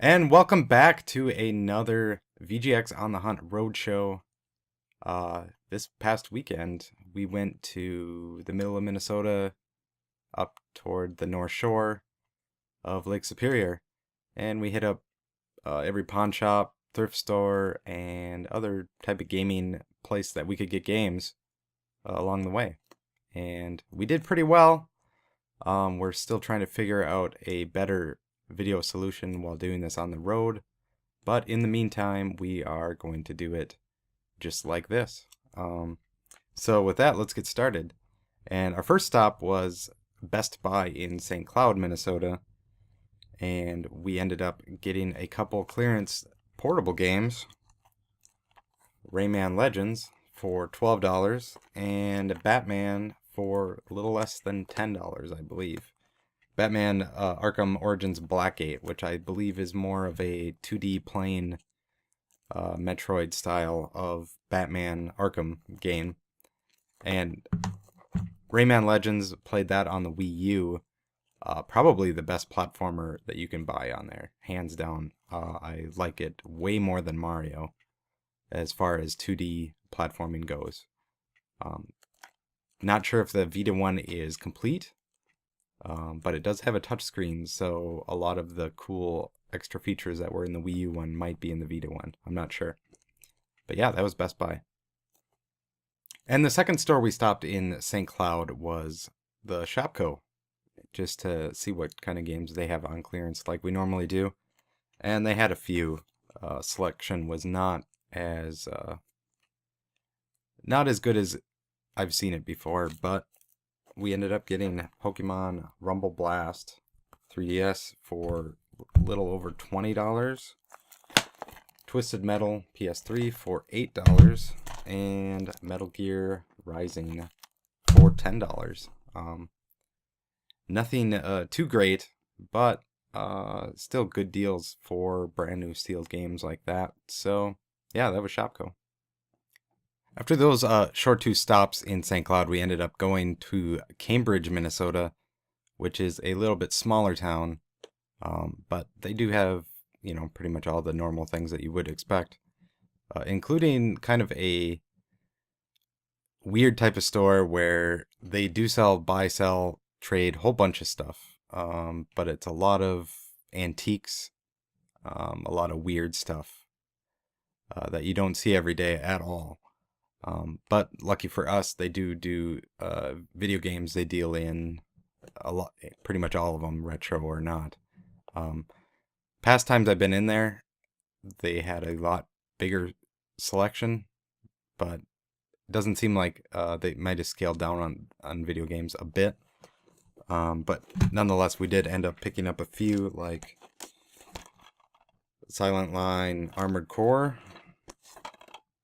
And welcome back to another VGX on the Hunt Roadshow. This past weekend, we went to the middle of Minnesota, up toward the North Shore of Lake Superior, and we hit up every pawn shop, thrift store, and other type of gaming place that we could get games along the way. And we did pretty well. We're still trying to figure out a better video solution while doing this on the road, but in the meantime we are going to do it just like this. So with that, let's get started. And our first stop was Best Buy in St. Cloud, Minnesota, and we ended up getting a couple clearance portable games, Rayman Legends for $12 and Batman for a little less than $10, I believe. Batman Arkham Origins Blackgate, which I believe is more of a 2D plane Metroid style of Batman Arkham game. And Rayman Legends, played that on the Wii U. Probably the best platformer that you can buy on there, hands down. I like it way more than Mario as far as 2D platforming goes. Not sure if the Vita one is complete. But it does have a touchscreen, so a lot of the cool extra features that were in the Wii U one might be in the Vita one. I'm not sure. But yeah, that was Best Buy. And the second store we stopped in St. Cloud was the Shopko, just to see what kind of games they have on clearance like we normally do. And they had a few. Selection was not as good as I've seen it before, but we ended up getting Pokemon Rumble Blast 3DS for a little over $20, Twisted Metal PS3 for $8, and Metal Gear Rising for $10. Nothing too great, but still good deals for brand new sealed games like that. So yeah, that was Shopko. After those short two stops in St. Cloud, we ended up going to Cambridge, Minnesota, which is a little bit smaller town, but they do have, pretty much all the normal things that you would expect, including kind of a weird type of store where they do sell, buy, sell, trade, whole bunch of stuff, but it's a lot of antiques, a lot of weird stuff that you don't see every day at all. But lucky for us, they do video games. They deal in a lot, pretty much all of them, retro or not. Past times I've been in there, they had a lot bigger selection, but it doesn't seem like they might have scaled down on video games a bit. But nonetheless, we did end up picking up a few, like Silent Line Armored Core,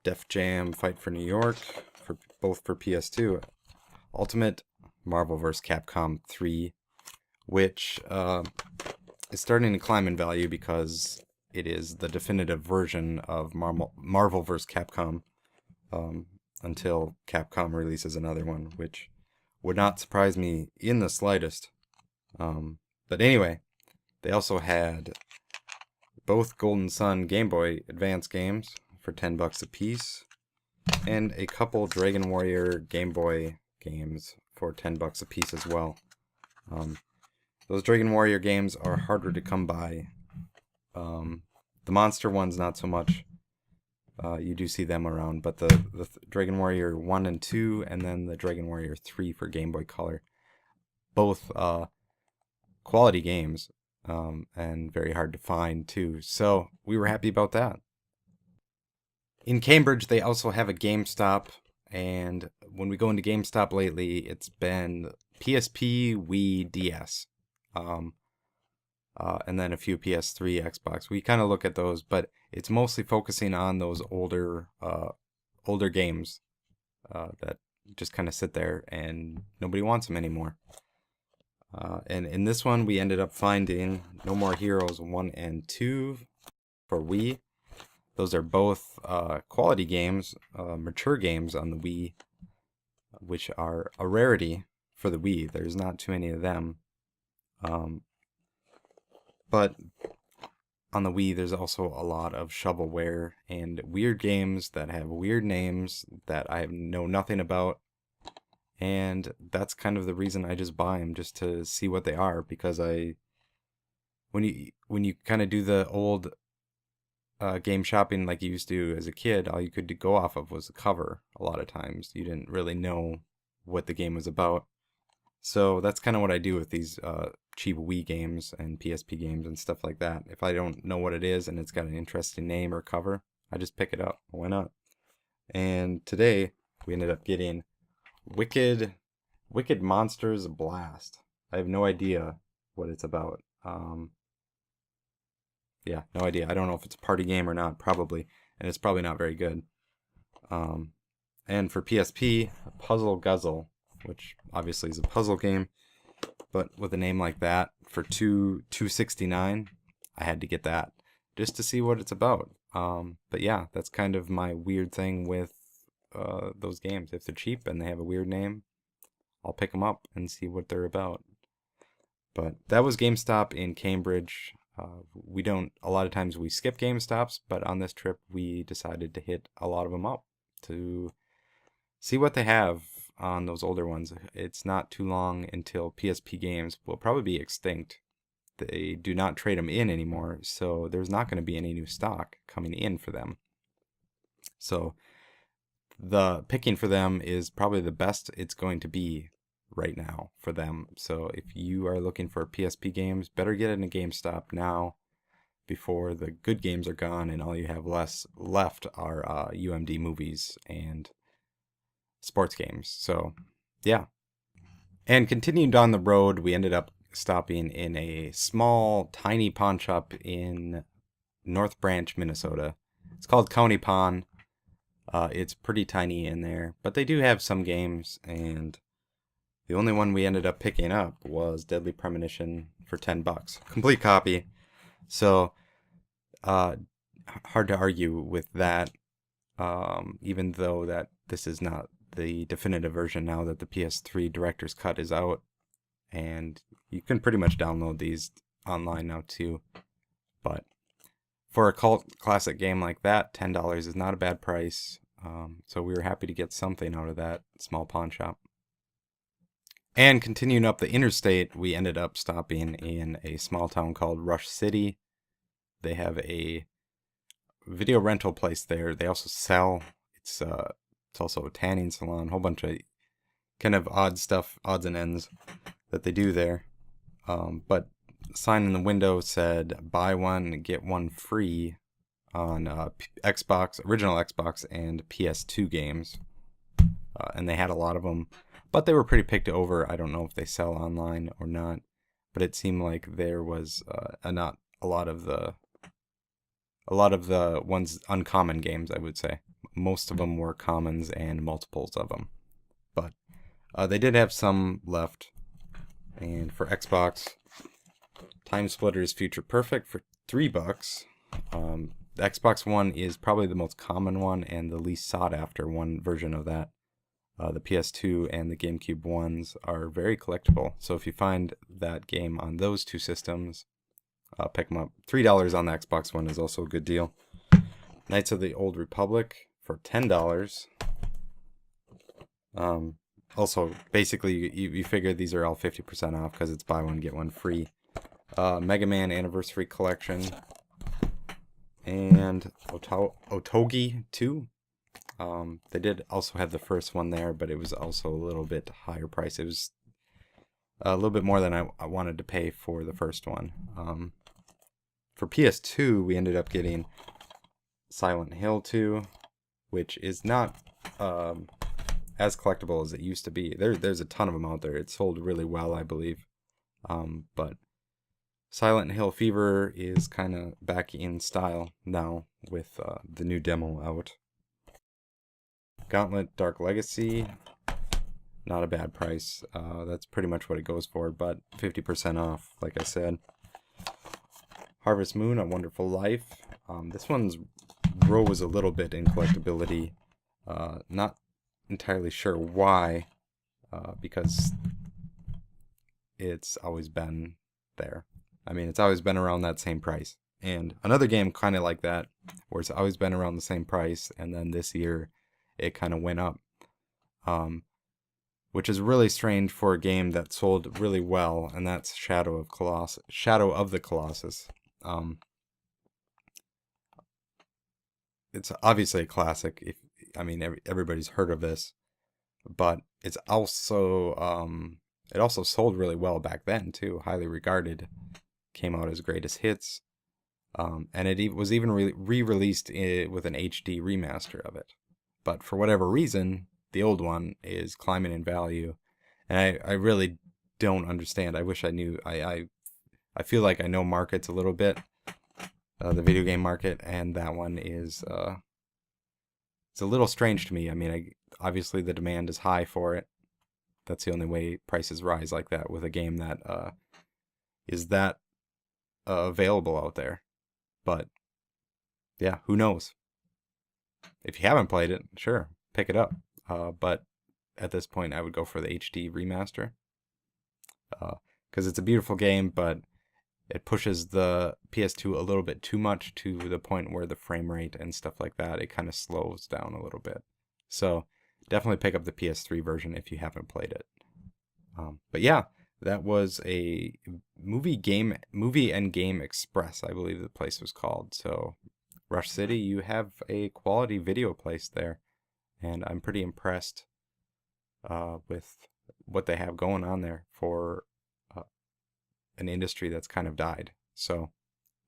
Def Jam Fight for New York, both for PS2, Ultimate Marvel vs. Capcom 3, which is starting to climb in value because it is the definitive version of Marvel vs. Capcom, until Capcom releases another one, which would not surprise me in the slightest. But anyway, they also had both Golden Sun Game Boy Advance games for $10 a piece, and a couple Dragon Warrior Game Boy games for $10 a piece as well. Those Dragon Warrior games are harder to come by. The monster ones, not so much. You do see them around, but the Dragon Warrior 1 and 2, and then the Dragon Warrior 3 for Game Boy Color, both quality games, and very hard to find too. So we were happy about that. In Cambridge, they also have a GameStop, and when we go into GameStop lately, it's been PSP, Wii, DS, and then a few PS3, Xbox. We kind of look at those, but it's mostly focusing on those older games that just kind of sit there and nobody wants them anymore. And in this one, we ended up finding No More Heroes 1 and 2 for Wii. Those are both quality games, mature games on the Wii, which are a rarity for the Wii. There's not too many of them. But on the Wii, there's also a lot of shovelware and weird games that have weird names that I know nothing about. And that's kind of the reason I just buy them, just to see what they are, because when you kind of do the old game shopping like you used to as a kid, all you could go off of was the cover. A lot of times you didn't really know what the game was about. So that's kind of what I do with these cheap Wii games and PSP games and stuff like that. If I don't know what it is and it's got an interesting name or cover, I just pick it up. Why not? And today we ended up getting Wicked Monsters Blast. I have no idea what it's about. Yeah, no idea. I don't know if it's a party game or not, probably. And it's probably not very good. And for PSP, Puzzle Guzzle, which obviously is a puzzle game, but with a name like that for $2.69, I had to get that just to see what it's about. But yeah, that's kind of my weird thing with those games. If they're cheap and they have a weird name, I'll pick them up and see what they're about. But that was GameStop in Cambridge. A lot of times we skip GameStops, but on this trip we decided to hit a lot of them up to see what they have on those older ones. It's not too long until PSP games will probably be extinct. They do not trade them in anymore, so there's not going to be any new stock coming in for them. So the picking for them is probably the best it's going to be right now for them. So if you are looking for PSP games, better get in a GameStop now before the good games are gone and all you have left are UMD movies and sports games. So yeah. And continuing down the road, we ended up stopping in a small, tiny pawn shop in North Branch, Minnesota. It's called County Pawn. It's pretty tiny in there, but they do have some games, and the only one we ended up picking up was Deadly Premonition for $10. Complete copy. So, hard to argue with that, even though that this is not the definitive version now that the PS3 Director's Cut is out. And you can pretty much download these online now too. But for a cult classic game like that, $10 is not a bad price. So we were happy to get something out of that small pawn shop. And continuing up the interstate, we ended up stopping in a small town called Rush City. They have a video rental place there. They also sell. It's also a tanning salon, a whole bunch of kind of odd stuff, odds and ends that they do there. But the sign in the window said buy one get one free on Xbox, original Xbox and PS2 games. And they had a lot of them, but they were pretty picked over. I don't know if they sell online or not, but it seemed like there was not a lot of the ones uncommon games, I would say. Most of them were commons and multiples of them, but they did have some left. And for Xbox, Time Splitters Future Perfect for $3. The Xbox One is probably the most common one and the least sought after one version of that. The PS2 and the GameCube ones are very collectible. So if you find that game on those two systems, pick them up. $3 on the Xbox One is also a good deal. Knights of the Old Republic for $10. Also, basically, you figure these are all 50% off because it's buy one, get one free. Mega Man Anniversary Collection. And Otogi 2. They did also have the first one there, but it was also a little bit higher price. It was a little bit more than I wanted to pay for the first one. For PS2, we ended up getting Silent Hill 2, which is not as collectible as it used to be. There's a ton of them out there. It sold really well, I believe. But Silent Hill Fever is kind of back in style now with the new demo out. Gauntlet Dark Legacy, not a bad price. That's pretty much what it goes for, but 50% off, like I said. Harvest Moon, A Wonderful Life. This one's rose a little bit in collectability. Not entirely sure why, because it's always been there. I mean, it's always been around that same price. And another game kind of like that, where it's always been around the same price, and then this year it kind of went up, which is really strange for a game that sold really well, and that's Shadow of the Colossus. It's obviously a classic. Everybody's heard of this, but it also sold really well back then too, highly regarded. Came out as greatest hits. And it was even re-released with an HD remaster of it. But for whatever reason, the old one is climbing in value. And I really don't understand. I wish I knew. I feel like I know markets a little bit, the video game market, and that one is it's a little strange to me. Obviously the demand is high for it. That's the only way prices rise like that with a game that is that available out there. But yeah, who knows? If you haven't played it, sure, pick it up. But at this point, I would go for the HD remaster. Because it's a beautiful game, but it pushes the PS2 a little bit too much to the point where the frame rate and stuff like that, it kind of slows down a little bit. So definitely pick up the PS3 version if you haven't played it. But yeah, that was a movie and game express, I believe the place was called. So Rush City, you have a quality video place there, and I'm pretty impressed with what they have going on there for an industry that's kind of died. So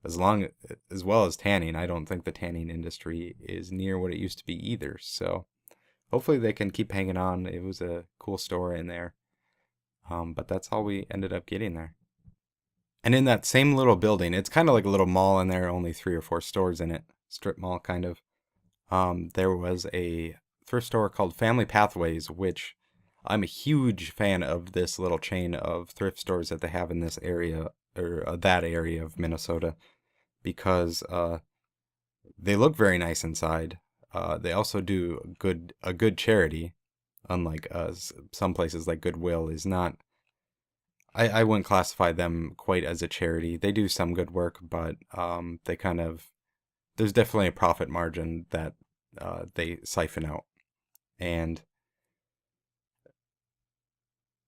as well as tanning, I don't think the tanning industry is near what it used to be either. So hopefully they can keep hanging on. It was a cool store in there. But that's all we ended up getting there. And in that same little building, it's kind of like a little mall in there, only 3 or 4 stores in it, strip mall kind of. There was a thrift store called Family Pathways, which I'm a huge fan of this little chain of thrift stores that they have in this area, or that area of Minnesota, because they look very nice inside. They also do a good charity, unlike some places like Goodwill is not. I wouldn't classify them quite as a charity. They do some good work, but they kind of, there's definitely a profit margin that they siphon out. And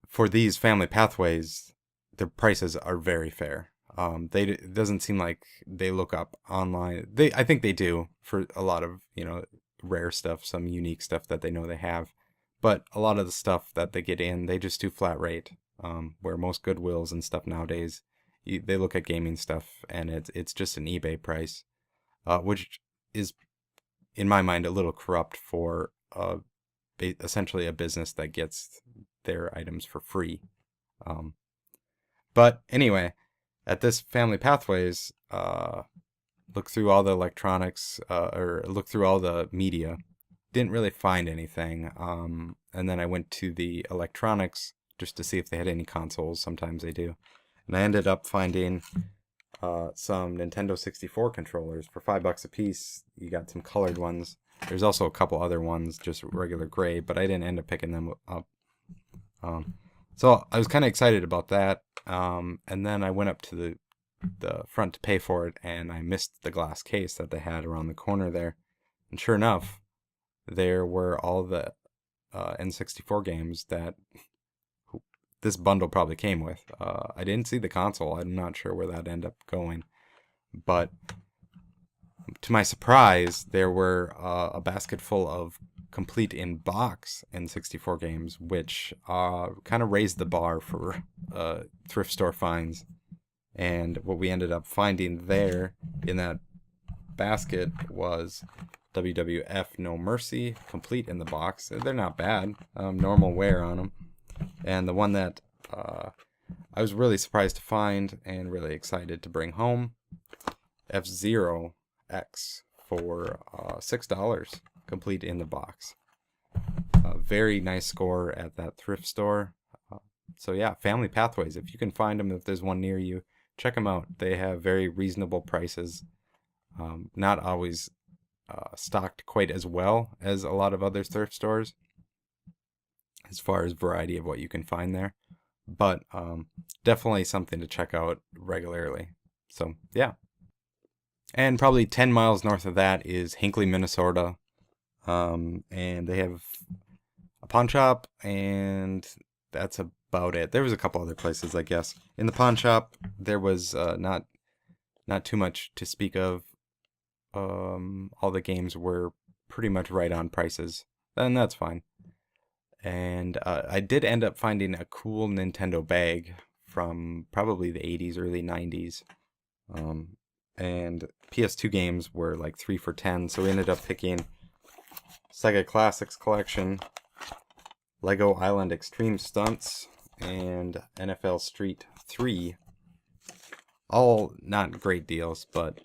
for these Family Pathways, the prices are very fair. It doesn't seem like they look up online. I think they do for a lot of, rare stuff, some unique stuff that they know they have. But a lot of the stuff that they get in, they just do flat rate. Where most Goodwills and stuff nowadays, they look at gaming stuff and it's just an eBay price, which is, in my mind, a little corrupt for essentially a business that gets their items for free. But anyway, at this Family Pathways, look through all the electronics, or look through all the media. Didn't really find anything. And then I went to the electronics just to see if they had any consoles. Sometimes they do. And I ended up finding some Nintendo 64 controllers for $5 a piece. You got some colored ones. There's also a couple other ones, just regular gray, but I didn't end up picking them up. So I was kind of excited about that. And then I went up to the front to pay for it, and I missed the glass case that they had around the corner there. And sure enough, there were all the N64 games that this bundle probably came with. I didn't see the console. I'm not sure where that ended up going. But to my surprise, there were a basket full of complete in-box N64 games, which kind of raised the bar for thrift store finds. And what we ended up finding there in that basket was WWF No Mercy, complete in the box. They're not bad. Normal wear on them. And the one that I was really surprised to find and really excited to bring home, F-Zero X for $6, complete in the box. A very nice score at that thrift store. So yeah, Family Pathways, if you can find them, if there's one near you, check them out. They have very reasonable prices. Not always stocked quite as well as a lot of other thrift stores as far as variety of what you can find there, but definitely something to check out regularly. So yeah, And probably 10 miles north of that is Hinckley, Minnesota. And they have a pawn shop, and that's about it. There was a couple other places, I guess. In the pawn shop, there was not too much to speak of. All the games were pretty much right on prices, and that's fine. And I did end up finding a cool Nintendo bag from probably the 80s, early 90s. And PS2 games were like 3 for $10, so we ended up picking Sega Classics Collection, Lego Island Extreme Stunts, and NFL Street 3. All not great deals, but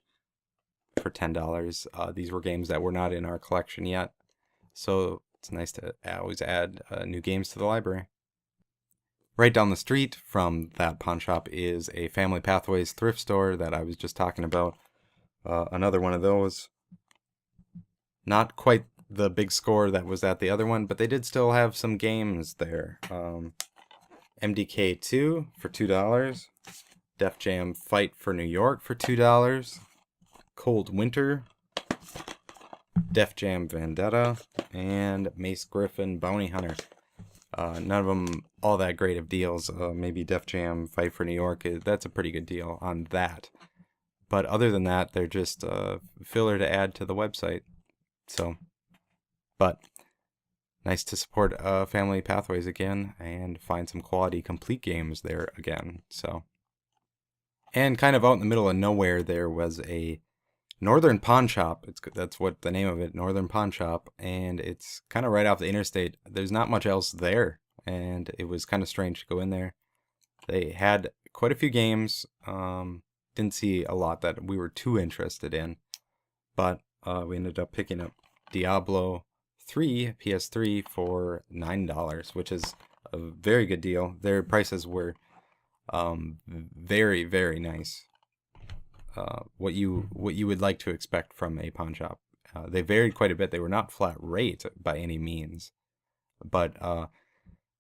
for $10. These were games that were not in our collection yet, so it's nice to always add new games to the library. Right down the street from that pawn shop is a Family Pathways thrift store that I was just talking about. Another one of those. Not quite the big score that was at the other one, but they did still have some games there. MDK 2 for $2. Def Jam Fight for New York for $2. Cold Winter, Def Jam Vendetta, and Mace Griffin Bounty Hunter. None of them all that great of deals. Maybe Def Jam Fight for New York, that's a pretty good deal on that. But other than that, they're just filler to add to the website. So, but nice to support Family Pathways again and find some quality complete games there again. So, and kind of out in the middle of nowhere, there was a Northern Pawn Shop. That's what the name of it, Northern Pawn Shop, and it's kind of right off the interstate. There's not much else there, and it was kind of strange to go in there. They had quite a few games. Didn't see a lot that we were too interested in, but we ended up picking up Diablo 3 PS3 for $9, which is a very good deal. Their prices were very, very nice. What you would like to expect from a pawn shop. They varied quite a bit. They were not flat rate by any means, but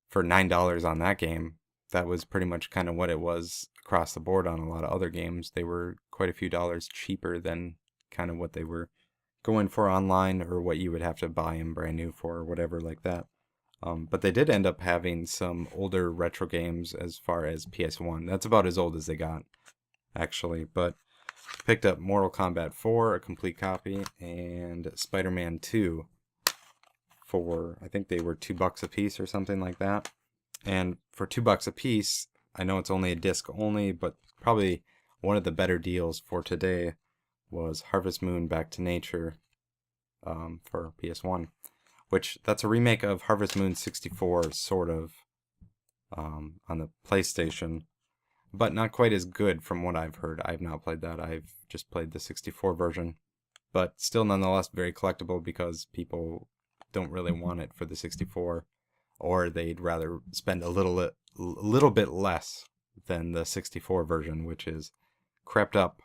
for $9 on that game, that was pretty much kind of what it was across the board on a lot of other games. They were quite a few dollars cheaper than kind of what they were going for online, or what you would have to buy them brand new for, or whatever like that. But they did end up having some older retro games as far as PS1. That's about as old as they got, actually. But picked up Mortal Kombat 4, a complete copy, and Spider-Man 2 for, I think they were $2 a piece or something like that. And for $2 a piece, I know it's only a disc only, but probably one of the better deals for today was Harvest Moon Back to Nature for PS1, which that's a remake of Harvest Moon 64, sort of, on the PlayStation. But not quite as good from what I've heard. I've not played that. I've just played the 64 version. But still nonetheless very collectible, because people don't really want it for the 64. Or they'd rather spend a little bit less than the 64 version, which is crept up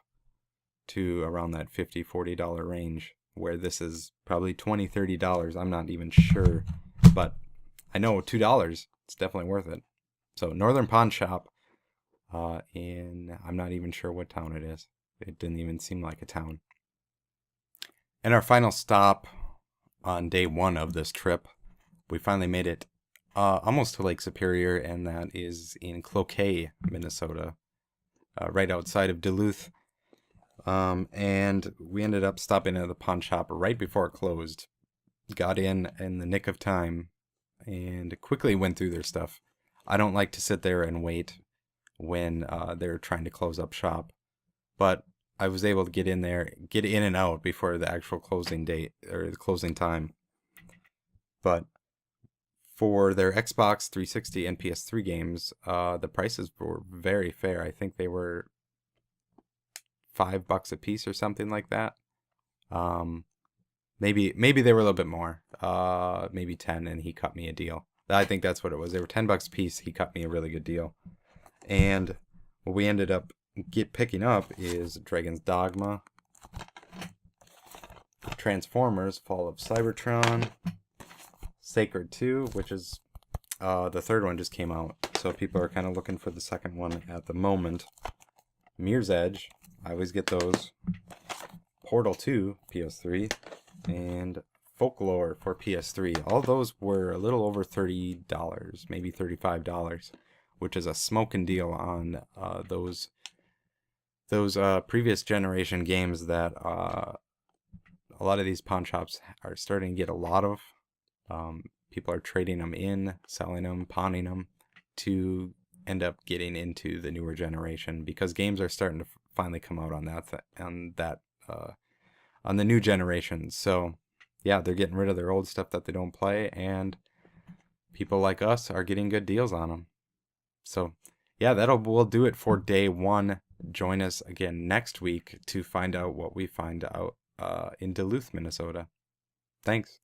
to around that $50, $40 range. Where this is probably $20, $30. I'm not even sure. But I know $2, it's definitely worth it. So Northern Pawn Shop. I'm not even sure what town it is. It didn't even seem like a town. And our final stop on day one of this trip, we finally made it almost to Lake Superior, and that is in Cloquet, Minnesota, right outside of Duluth. And we ended up stopping at the pawn shop right before it closed. Got in the nick of time and quickly went through their stuff. I don't like to sit there and wait when they're trying to close up shop, but I was able to get in and out before the actual closing date, or the closing time. But for their Xbox 360 and PS3 games, the prices were very fair. I think they were $5 a piece or something like that. Maybe they were a little bit more. Maybe 10, and he cut me a deal. I think that's what it was. They were $10 a piece. He cut me a really good deal. And what we ended up picking up is Dragon's Dogma, Transformers, Fall of Cybertron, Sacred 2, which is the third one just came out, so people are kind of looking for the second one at the moment. Mirror's Edge, I always get those. Portal 2 PS3 and Folklore for PS3. All those were a little over $30, maybe $35, which is a smoking deal on those previous generation games that a lot of these pawn shops are starting to get a lot of. People are trading them in, selling them, pawning them to end up getting into the newer generation, because games are starting to finally come out on on the new generation. So yeah, they're getting rid of their old stuff that they don't play, and people like us are getting good deals on them. So yeah, will do it for day 1. Join us again next week to find out what we find out in Duluth, Minnesota. Thanks.